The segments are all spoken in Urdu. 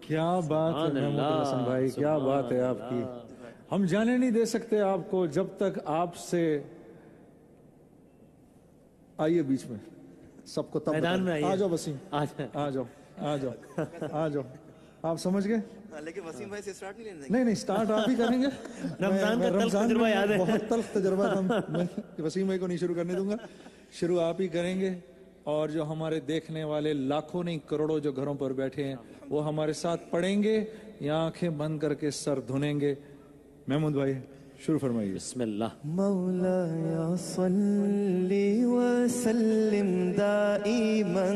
کیا بات ہے محمود الحسن بھائی، کیا بات ہے آپ کی. ہم جانے نہیں دے سکتے آپ کو جب تک آپ سے. آئیے بیچ میں سب کو تب میدان میں آ جاؤ وسیم، آ آ جاؤ آ جاؤ آ جاؤ. آپ سمجھ گئے؟ لیکن وسیم بھائی سے سٹارٹ نہیں لینا. نہیں اسٹارٹ آپ ہی کریں گے. رمضان کا تلخ تجربہ یاد ہے، بہت تلخ تجربہ تھا. میں وسیم بھائی کو نہیں شروع کرنے دوں گا، شروع آپ ہی کریں گے. اور جو ہمارے دیکھنے والے لاکھوں نہیں کروڑوں جو گھروں پر بیٹھے ہیں وہ ہمارے ساتھ پڑھیں گے یا آنکھیں بند کر کے سر دھنیں گے. محمود بھائی شروع فرمائیے. بسم اللہ. مولایا صلی وسلم دائما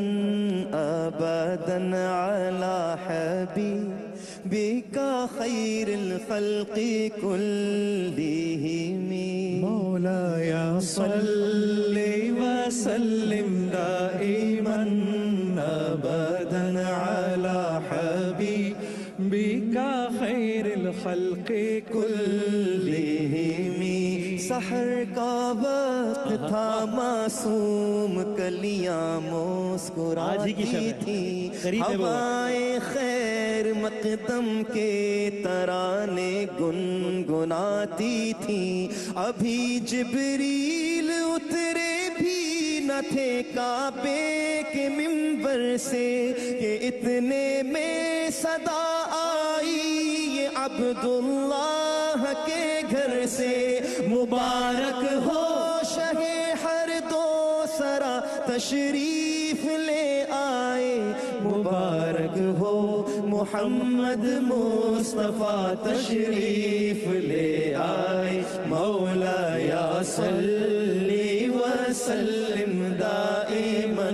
ابدا علی حبیبک خیر الخلق کلہم. مولایا صلی وسلم دائما ابدا علی حبیبک خیر الخلق کلہم. سحر کا وقت تھا معصوم کلیاں مسکراتی تھی، ہوائیں خیر مقدم کے ترانے گنگناتی تھی. ابھی جبریل اترے بھی نہ تھے کعبے کے منبر سے کہ اتنے میں صدا آئی یہ عبداللہ کے گھر سے. مبارک ہو شہ ہر دو سرا تشریف لے آئے، مبارک ہو محمد مصطفیٰ تشریف لے آئے. مولایا صلی وسلم دائما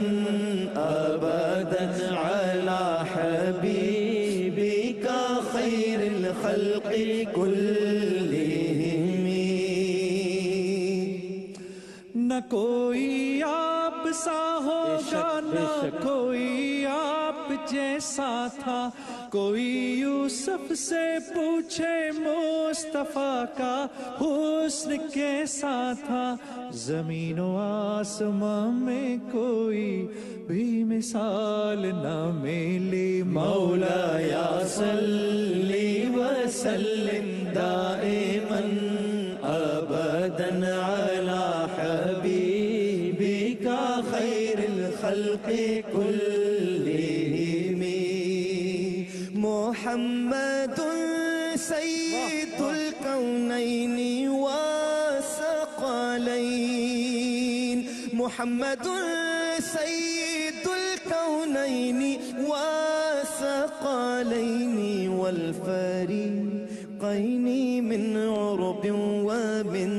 ابدا علی حبیبک خیر الخلق کلہم. نہ کوئی آپ سا ہوگا نہ کوئی آپ جیسا تھا، کوئی یوسف سے پوچھے مصطفیٰ کا حسن کیسا تھا. زمین و آسمان میں کوئی بھی مثال نہ ملی. مولایا صلی وسلم دائما ابدا علی حبیبک خیر الخلق کلہم. محمد سید الکونین والثقلین، محمد سید الکونین والثقلین والفریقین من عرب ومن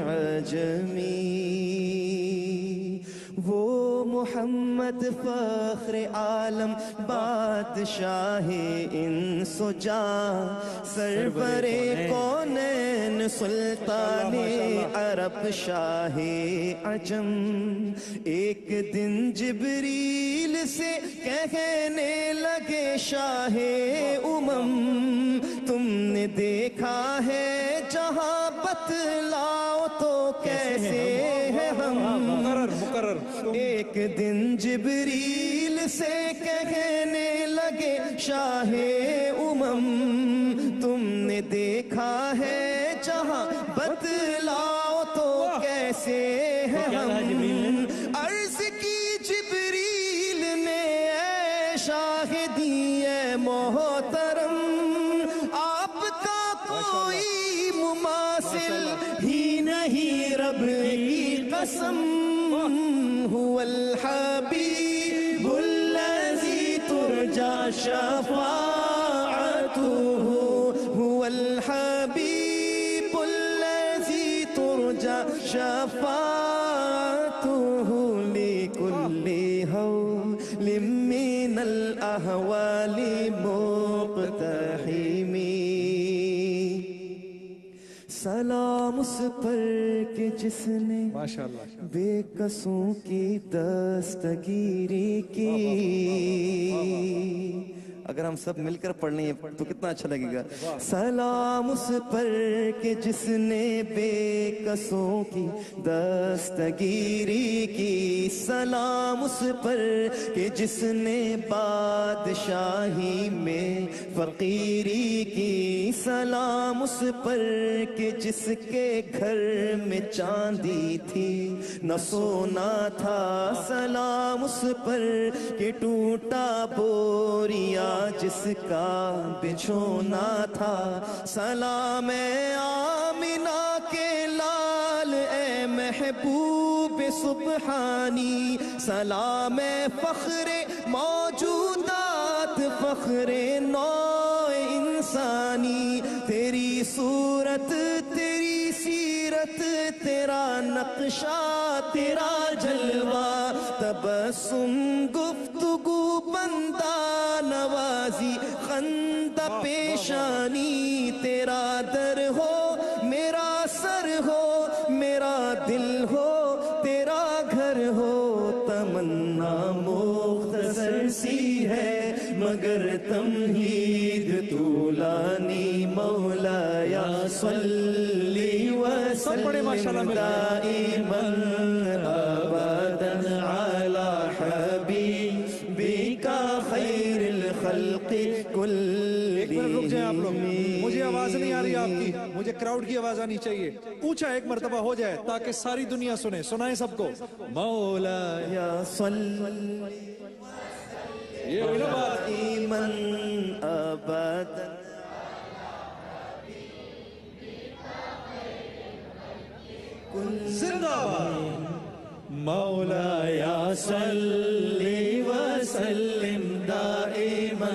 عجم. وہ محمد فخر عالم بادشاہ انس و جاں، سرور کونین سلطان عرب شاہ عجم. ایک دن جبریل سے کہنے لگے شاہ امم، تم نے دیکھا ہے جہاں بتلاؤ تو کیسے ہے ہم. مقرر. ایک دن جبریل سے کہنے لگے شاہ امم، تم نے دیکھا ہے جہاں بتلاؤ تو کیسے ہے ہم. عرض کی جبریل نے اے شاہدی اے محترم، آپ کا کوئی مماثل ہی نہیں رب کی قسم. هو الحبیب الذی ترجى شفاعته، هو الحبیب الذی ترجى شفاعته لكل هول من الاحوال مقتحم. سلام اس پر کہ جس نے بے قصوں کی دستگیری کی، اگر ہم سب مل کر پڑھ لیں تو کتنا اچھا لگے گا. سلام اس پر کہ جس نے بے کسوں کی دستگیری کی. سلام اس پر کہ جس نے بادشاہی میں فقیری کی. سلام اس پر کہ جس کے گھر میں چاندی تھی نہ سونا تھا. سلام اس پر کہ ٹوٹا بوریا جس کا بچھونا تھا. سلام اے آمینہ کے لال اے محبوب سبحانی. سلام اے فخر موجودات فخر نو انسانی. تیری صورت تیری سیرت تیرا نقشہ تیرا جلوہ تبسم گفتگو بندہ نوازی خندہ پیشانی. تیرا در ہو میرا سر ہو میرا دل ہو تیرا گھر ہو. تمنا مختصر سی ہے مگر تمہید طولانی. مولایا صلی وسلم دائما ابدا علی حبیبک خیر الخلق کلہم. رک جائیں آپ لوگ, مجھے آواز نہیں آ رہی آپ کی, مجھے کراؤڈ کی آواز آنی چاہیے. اونچا ایک مرتبہ ہو جائے تاکہ ساری دنیا سنے. سنائیں سب کو. مولایا صلی یہ بھی نا بات. دائما ابدا زندہ باد. مولایا صلی وسلم دائما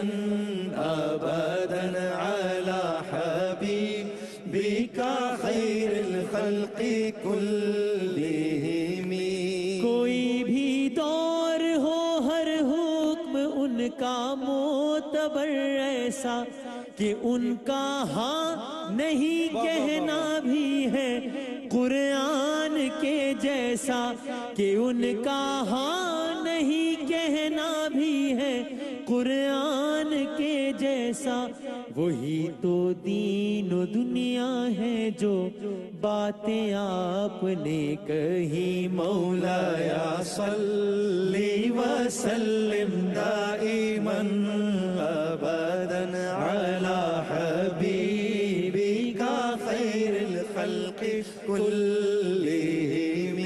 ابدا علی حبیبک خیر الخلق کلہم. کوئی بھی دور ہو ہر حکم ان کا معتبر ایسا کہ ان کا ہاں نہیں کہنا بھی ہے قرآن کے جیسا. کہ ان کا ہاں نہیں کہنا بھی ہے قرآن کے جیسا. وہی تو دین و دنیا ہے جو باتیں آپ نے کہی. مولایا صلی وسلم دائما ابدا علی حبیبک خیر الخلق کلہم.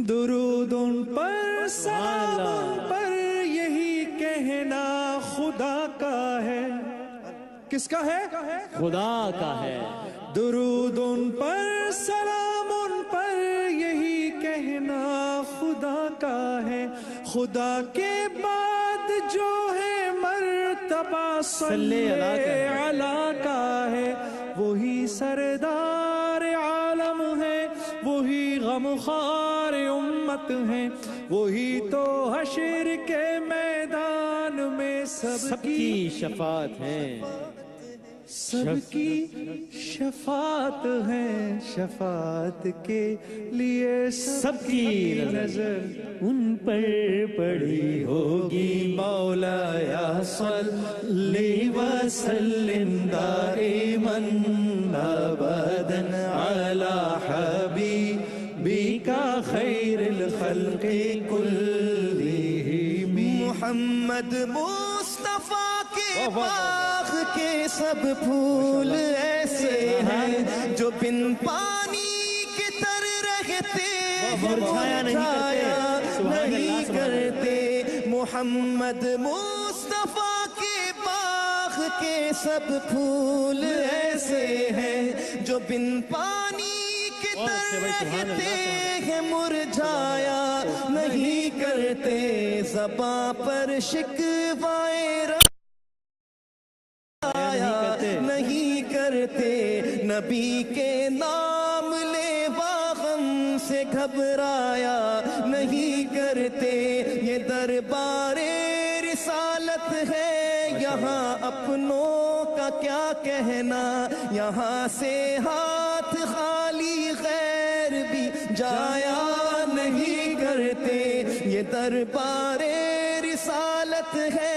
درود ان پر سلام ان پر یہی کہنا خدا کا ہے. کس کا ہے؟ خدا کا ہے. درود ان پر سلام ان پر یہی کہنا خدا کا ہے. خدا کے بعد جو ہے مرتبہ صلی علی کا ہے. وہی سردار عالم ہے وہی غمخوار امت ہے. وہی تو حشر کے میدان میں سب کی شفاعت ہے. سب کی شفاعت ہے. شفاعت کے لیے سب کی نظر ان پر پڑی ہوگی. مولایا صلی وسلم دائما ابدا علی حبیبک خیر الخلق کلہم. محمد مصطفیٰ کے باغ کے سب پھول ایسے ہیں جو بن پانی کے تر رہتے مرجھایا نہیں کرتے. محمد مصطفیٰ کے باغ کے سب پھول ایسے ہیں جو بن پانی کے تر رہتے ہیں مرجھایا نہیں کرتے. زباں پر شکوائے نہیں کرتے. نبی کے نام لے غم سے گھبرایا نہیں کرتے. یہ دربار رسالت ہے یہاں اپنوں کا کیا کہنا. یہاں سے ہاتھ خالی غیر بھی جایا نہیں کرتے. یہ دربار رسالت ہے